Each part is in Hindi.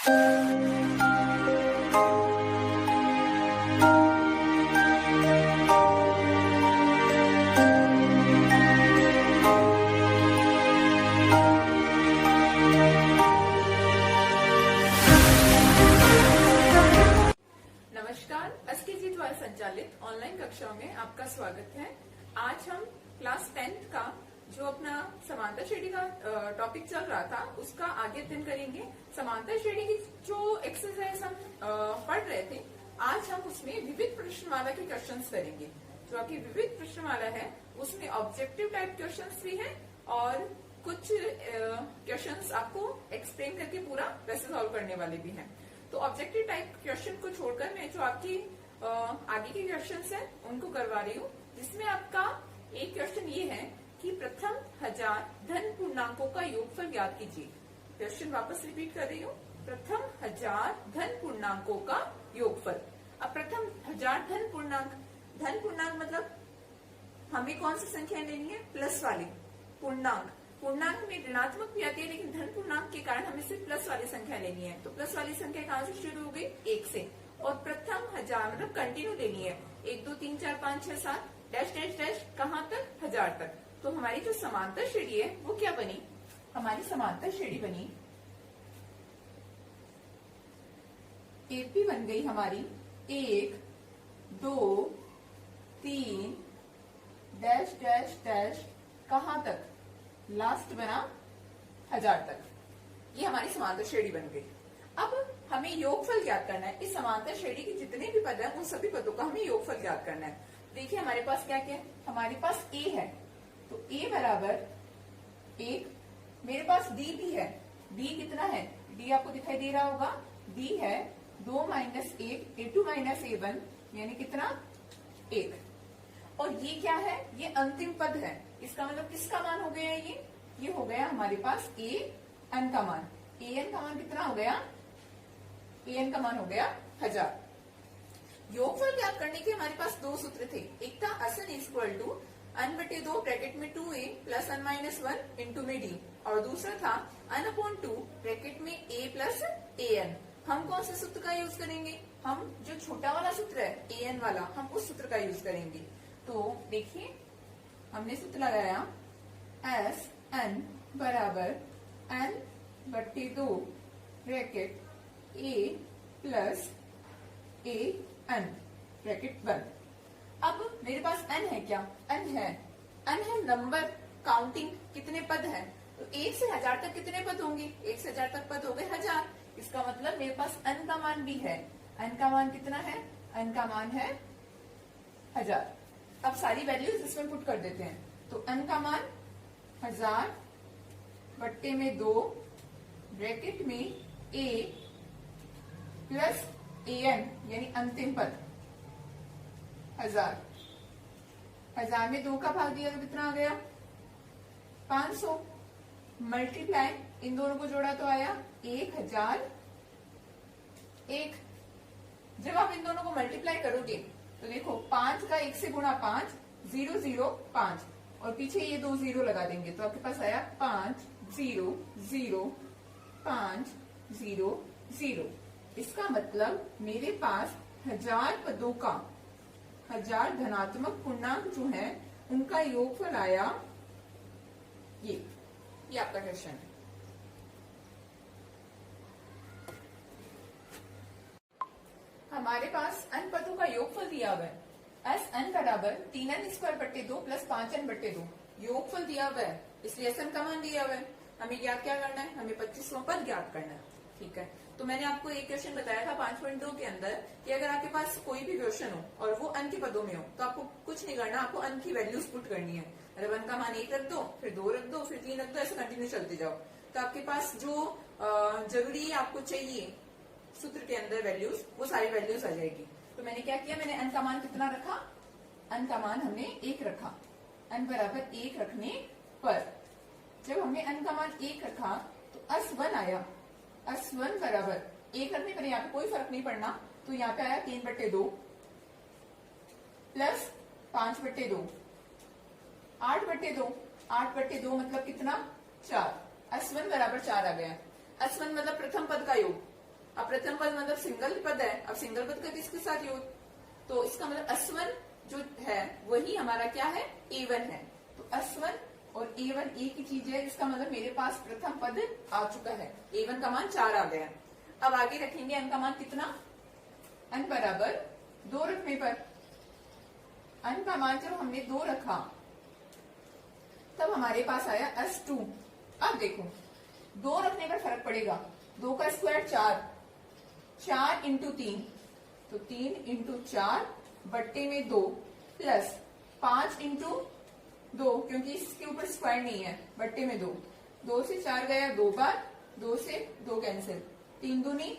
नमस्कार, एसकेजी द्वारा संचालित ऑनलाइन कक्षाओं में आपका स्वागत है। आज हम क्लास 10th का जो अपना समांतर श्रेणी का टॉपिक चल रहा था उसका आगे अध्ययन करेंगे। समांतर श्रेणी की जो एक्सरसाइज हम पढ़ रहे थे, आज हम उसमें विविध प्रश्नमाला के क्वेश्चंस करेंगे। जो आपकी विविध प्रश्नमाला है उसमें ऑब्जेक्टिव टाइप क्वेश्चंस भी है और कुछ क्वेश्चंस आपको एक्सप्लेन करके पूरा वैसे सॉल्व करने वाले भी हैं। तो ऑब्जेक्टिव टाइप क्वेश्चन को छोड़कर मैं जो आपकी आगे के क्वेश्चंस हैं उनको करवा रही हूँ, जिसमें आपका एक क्वेश्चन ये है कि प्रथम 1000 धन पूर्णांकों का योगफल ज्ञात कीजिए। क्वेश्चन वापस रिपीट कर रही हूँ, प्रथम 1000 धन पूर्णांकों का योगफल। अब प्रथम 1000 धन पूर्णांक मतलब हमें कौन सी संख्या लेनी है? प्लस वाली पूर्णांक। पूर्णांक में ऋणात्मक भी आती है, लेकिन धन पूर्णांक के कारण हमें सिर्फ प्लस वाली संख्या लेनी है। तो प्लस वाली संख्या कहाँ से शुरू हो गई? 1 से। और प्रथम 1000 मतलब कंटिन्यू लेनी है, 1 2 3 4 5 6 7 डैश डैश डैश कहाँ तक? 1000 तक। तो हमारी जो समांतर श्रेणी है वो क्या बनी? हमारी समांतर श्रेणी बनी एपी बन गई हमारी 1 2 3 डैश डैश डैश कहाँ तक? लास्ट बना 1000 तक। ये हमारी समांतर श्रेणी बन गई। अब हमें योगफल ज्ञात करना है। इस समांतर श्रेणी के जितने भी पद हैं उन सभी पदों का हमें योगफल ज्ञात करना है। देखिए हमारे पास क्या क्या है? हमारे पास a है, तो a बराबर 1। मेरे पास d भी है। d कितना है? d आपको दिखाई दे रहा होगा, d है 2 - 1 a2 - a1 यानी कितना? 1। और ये क्या है? ये अंतिम पद है। इसका मतलब किसका मान हो गया है? ये हो गया हमारे पास an का मान। an का मान कितना हो गया? an का मान हो गया 1000। योगफल ज्ञात करने के हमारे पास दो सूत्र थे। एक था असन इक्वल टू n/2 ब्रैकेट में 2a प्लस n - 1 इंटू में d, और दूसरा था n/2 ब्रैकेट में a प्लस an। हम कौन से सूत्र का यूज करेंगे? हम जो छोटा वाला सूत्र है an वाला, हम उस सूत्र का यूज करेंगे। तो देखिए हमने सूत्र लगाया एस एन बराबर n/2 bracket a plus a n bracket बंद। अब मेरे पास n है क्या? n है नंबर काउंटिंग, कितने पद हैं? तो 1 से 1000 तक कितने पद होंगे? 1 से 1000 तक पद हो गए 1000। इसका मतलब मेरे पास n का मान भी है। n का मान कितना है? n का मान है 1000। अब सारी वैल्यूज इसमें पुट कर देते हैं। तो n का मान 1000 बट्टे में 2 ब्रैकेट में a प्लस an यानी अंतिम पद 1000 में 2 का भाग दिया तो कितना आ गया? 500। मल्टीप्लाई इन दोनों को जोड़ा तो आया 1001। जब आप इन दोनों को मल्टीप्लाई करोगे तो देखो 5 का 1 से गुणा 5 0 0 5, और पीछे ये 2 0 लगा देंगे तो आपके पास आया 5 0 0 5 0 0। इसका मतलब मेरे पास 1000 पदों का 1000 धनात्मक पूर्णांक जो है उनका योगफल आया ये आपका क्वेश्चन है। हमारे पास n पदों का योगफल दिया हुआ है। एस एन बराबर 3n² + 2 प्लस 5n/2 योगफल दिया हुआ है, इसलिए एस एन का मान दिया हुआ है। हमें ज्ञात क्या करना है? हमें 25वां पद ज्ञात करना है। ठीक है, तो मैंने आपको एक क्वेश्चन बताया था 5.2 के अंदर कि अगर आपके पास कोई भी क्वेश्चन हो और वो n के पदों में हो तो आपको कुछ नहीं करना, आपको n की वैल्यूज पुट करनी है। अगर 1 का मान 1 रख दो, फिर 2 रख दो, फिर 3 रख दो, ऐसे कंटिन्यू चलते जाओ। तो आपके पास जो जरूरी आपको चाहिए सूत्र के अंदर वैल्यूज, वो सारी वैल्यूज आ जाएगी। तो मैंने क्या किया? मैंने n का मान कितना रखा? n का मान हमने 1 रखा। n बराबर 1 रखने पर जब हमने n का मान 1 रखा तो S1 आया। S1 बराबर 1 रखने पर यहाँ पे कोई फर्क नहीं पड़ना, तो यहाँ पे आया 3/2 प्लस 5/2 8/2। 8/2 मतलब कितना? 4। S1 बराबर 4 आ गया। S1 मतलब प्रथम पद का योग। अब प्रथम पद मतलब सिंगल पद है, अब सिंगल पद का किसके साथ योग, तो इसका मतलब S1 जो है वही हमारा क्या है, A1 है। तो S1 और A1 एक ही चीज है, इसका मतलब मेरे पास प्रथम पद आ चुका है, A1 का मान 4 आ गया। अब आगे रखेंगे n का मान कितना, n बराबर 2 रखने पर, n का मान जब हमने 2 रखा तब हमारे पास आया S2। अब देखो 2 रखने पर फर्क पड़ेगा, 2 का स्क्वायर 4, 4 इंटू 3 तो 3 इंटू 4 बट्टे में 2 प्लस 5 इंटू 2 क्योंकि इसके ऊपर स्क्वायर नहीं है, बट्टे में 2, 2 से 4 गया 2 बार, 2 से 2 कैंसिल, 3 दूनी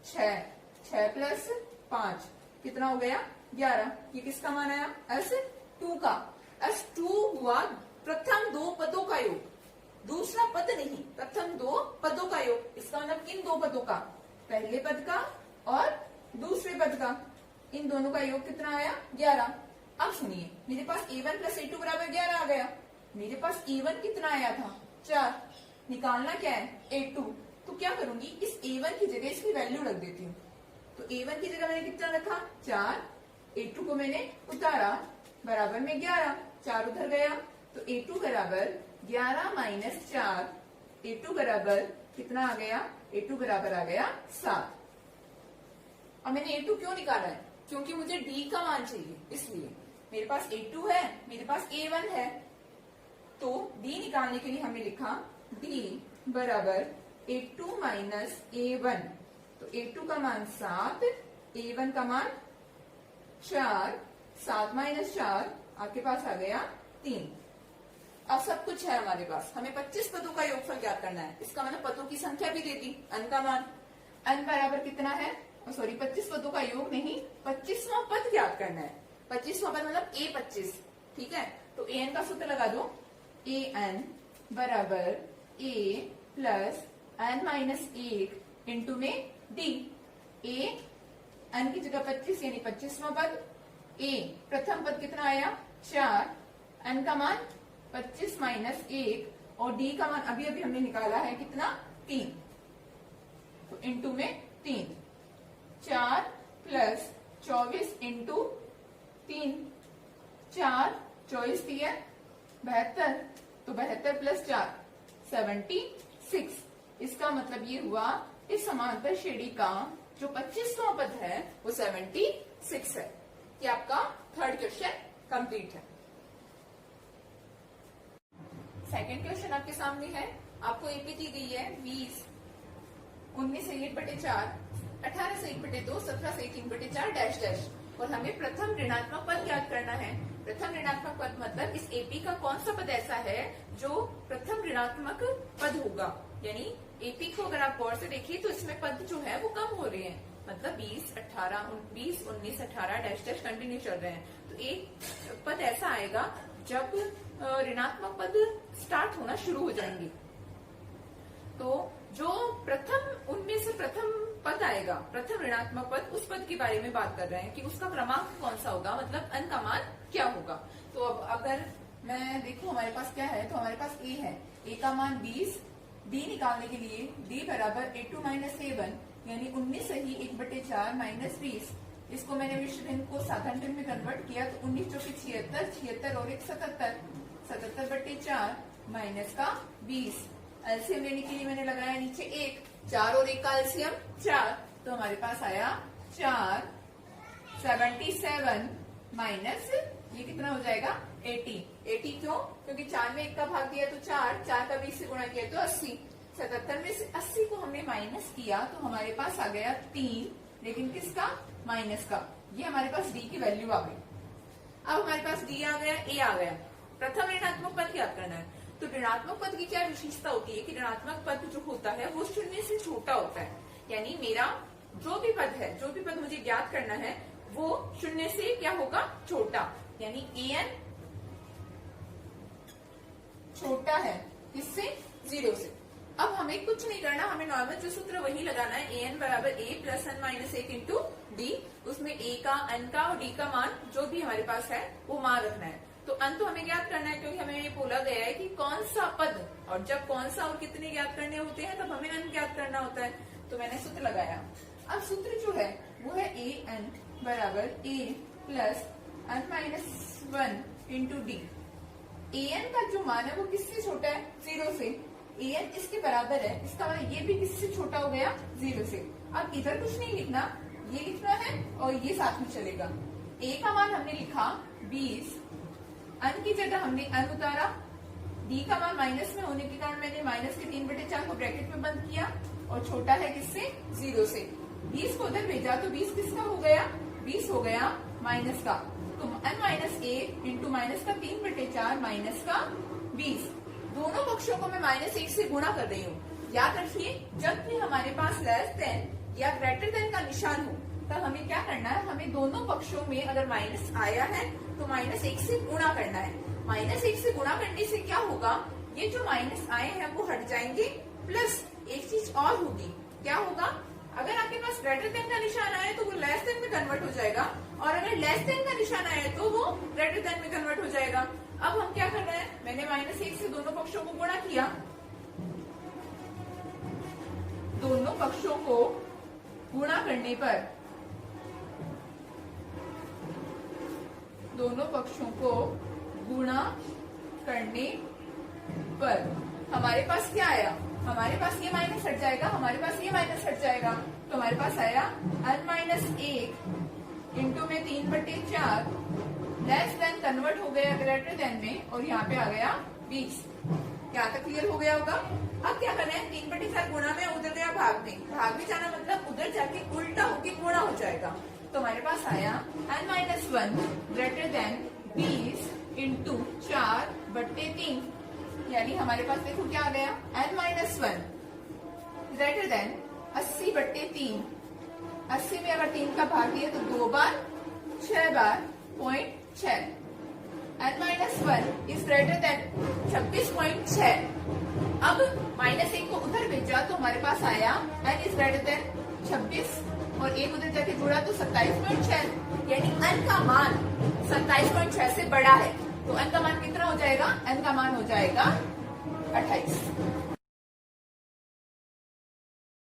6, 6 प्लस 5 कितना हो गया 11। ये किसका मान आया, S2 का। S2 हुआ प्रथम 2 पदों का योग, दूसरा पद नहीं, प्रथम 2 पदों का योग। इसका मतलब किन 2 पदों का, पहले पद का और दूसरे पद का, इन दोनों का योग कितना आया 11। अब सुनिए, मेरे पास A1 प्लस A2 बराबर 11 आ गया, मेरे पास A1 कितना आया था 4, निकालना क्या है A2। तो क्या करूंगी, इस A1 की जगह इसकी वैल्यू रख देती हूँ। तो A1 की जगह मैंने कितना रखा 4, A2 को मैंने उतारा, बराबर में 11, 4 उधर गया, तो A2 बराबर 11 माइनस 4, A2 बराबर कितना आ गया, A2 बराबर आ गया 7। अब मैंने A2 क्यों निकाला है, क्योंकि मुझे D का मान चाहिए, इसलिए मेरे पास A2 है, मेरे पास A1 है, तो D निकालने के लिए हमने लिखा D बराबर A2 माइनस A1। तो A2 का मान 7, A1 का मान 4, 7 माइनस 4 आपके पास आ गया 3। अब सब कुछ है हमारे पास, हमें 25 पदों का योगफल ज्ञात करना है। इसका मतलब पदों की संख्या भी दे दी, n का मान, n बराबर कितना है, सॉरी 25 पदों का योग नहीं, 25वां पद ज्ञात करना है। 25वां पद मतलब A25, ठीक है। तो an का सूत्र लगा दो, an बराबर a plus n minus 1 into में d। a n की जगह 25 यानी 25वां पद, a प्रथम पद कितना आया 4, n का मान 25 माइनस 1 और d का मान अभी अभी हमने निकाला है कितना 3, तो इंटू में 3, 4 प्लस 24 इंटू 3, 4 24 दिया 72, तो 72 प्लस 4 76। इसका मतलब ये हुआ इस समांतर श्रेणी का जो 25वां पद है वो 76 है। ये आपका थर्ड क्वेश्चन कंप्लीट है। सेकंड क्वेश्चन आपके सामने है, आपको एपी दी गई है 20, 19 से 1/4, 18 से 1/2, 17 से 3/4 डैश डैश, और हमें प्रथम ऋणात्मक पद ज्ञात करना है। प्रथम ऋणात्मक पद मतलब इस एपी का कौन सा पद ऐसा है जो प्रथम ऋणात्मक पद होगा, यानी एपी को अगर आप गौर से देखिए तो इसमें पद जो है वो कम हो रहे हैं, मतलब 20, 18, 20, 19, 18 डैश डैश कंटिन्यू चल रहे हैं। तो एक पद ऐसा आएगा जब ऋणात्मक पद स्टार्ट होना शुरू हो जाएंगे। तो जो प्रथम उनमें से प्रथम पद आएगा, प्रथम ऋणात्मक पद, उस पद के बारे में बात कर रहे हैं कि उसका क्रमांक कौन सा होगा, मतलब n का मान क्या होगा। तो अब अगर मैं देखूं हमारे पास क्या है, तो हमारे पास a है, a का मान 20, d निकालने के लिए d बराबर A2 माइनस A1 यानी 19 सही 1/4 माइनस 20। इसको मैंने मिश्र भिन्न को साधारण में कन्वर्ट किया तो 19 चौके 76, 76 और 1 77, 77/4 माइनस का 20। एलसीएम लेने के लिए मैंने लगाया नीचे 1, 4 और 1 का एलसीएम 4, तो हमारे पास आया 4, 77 माइनस ये कितना हो जाएगा 80। 80 क्यों, क्योंकि 4 में 1 का भाग दिया तो 4, 4 का 20 से गुणा किया तो 80, 77 में से 80 को हमने माइनस किया तो हमारे पास आ गया 3, लेकिन किसका, माइनस का। ये हमारे पास डी की वैल्यू आ गई। अब हमारे पास डी आ गया, ए आ गया, प्रथम ऋणात्मक पद ज्ञात करना है। तो ऋणात्मक पद की क्या विशेषता होती है कि ऋणात्मक पद जो होता है वो शून्य से छोटा होता है, यानी मेरा जो भी पद है, जो भी पद मुझे ज्ञात करना है वो शून्य से क्या होगा, छोटा, यानी an छोटा है किससे, 0 से। अब हमें कुछ नहीं करना, हमें नॉर्मल जो सूत्र वही लगाना है, an बराबर a plus n minus 1 into D. उसमें a का, n का और d का मान जो भी हमारे पास है वो मान रखना है। तो n तो हमें ज्ञात करना है क्योंकि हमें ये बोला गया है कि कौन सा पद, और जब कौन सा और कितने ज्ञात करने होते हैं तब हमें n ज्ञात करना होता है। तो मैंने सूत्र लगाया। अब सूत्र जो है वो है ए एन बराबर A plus N minus 1 into D. A N का जो मान है वो किससे छोटा है? 0 से। ए एन इसके बराबर है, इसका मतलब ये भी किससे छोटा हो गया? 0 से। अब इधर कुछ नहीं लिखना, ये लिखना है और ये साथ में चलेगा। ए का मान हमने लिखा 20, अन की जगह हमने अन उतारा, डी का मान माइनस में होने के कारण मैंने माइनस के 3/4 को ब्रैकेट में बंद किया और छोटा है किससे? 0 से। 20 को उधर भेजा तो 20 किसका हो गया? 20 हो गया माइनस का। तो n माइनस ए इंटू माइनस का 3/4 माइनस का 20। दोनों पक्षों को मैं -1 से गुणा कर रही हूँ। याद रखिए, जब भी हमारे पास लेस देन या ग्रेटर देन का निशान हो तब हमें क्या करना है? हमें दोनों पक्षों में अगर माइनस आया है तो -1 से गुणा करना है। -1 से गुणा करने से क्या होगा? ये जो माइनस आए हैं वो हट जाएंगे, प्लस एक चीज और होगी। क्या होगा? अगर आपके पास ग्रेटर देन का निशान आए तो वो लेस देन में कन्वर्ट हो जाएगा, और अगर लेस देन का निशान आए तो वो ग्रेटर देन में कन्वर्ट हो जाएगा। अब हम क्या कर रहे हैं? मैंने -1 से दोनों पक्षों को गुणा किया। दोनों पक्षों को गुणा करने पर हमारे पास क्या आया? हमारे पास ये माइनस हट जाएगा, हमारे पास ये माइनस हट जाएगा, तो हमारे पास आया n माइनस 1 इंटू में 3/4 लेस देन कन्वर्ट हो गया ग्रेटर देन में, और यहाँ पे आ गया 20। यहाँ तक क्लियर हो गया होगा। अब क्या करना है? 3/4 गुणा में उधर गया भाग में, भाग में जाना मतलब उधर जाके उल्टा होके गुणा हो जाएगा। तो हमारे पास आया n minus 1 greater than 20 into 4/3, यानी हमारे पास देखो क्या आ गया? n minus 1 greater than 80/3। 80 में अगर 3 का भाग दिया तो 2 बार 6 बार 0.6। n minus 1 is greater than 26.6। अब -1 को उधर भेजा तो हमारे पास आया n इज ग्रेटर देन 26 और 1 उधर जाके जुड़ा तो 27.6, यानी n का मान 27.6 से बड़ा है। तो n का मान कितना हो जाएगा? n का मान हो जाएगा 28।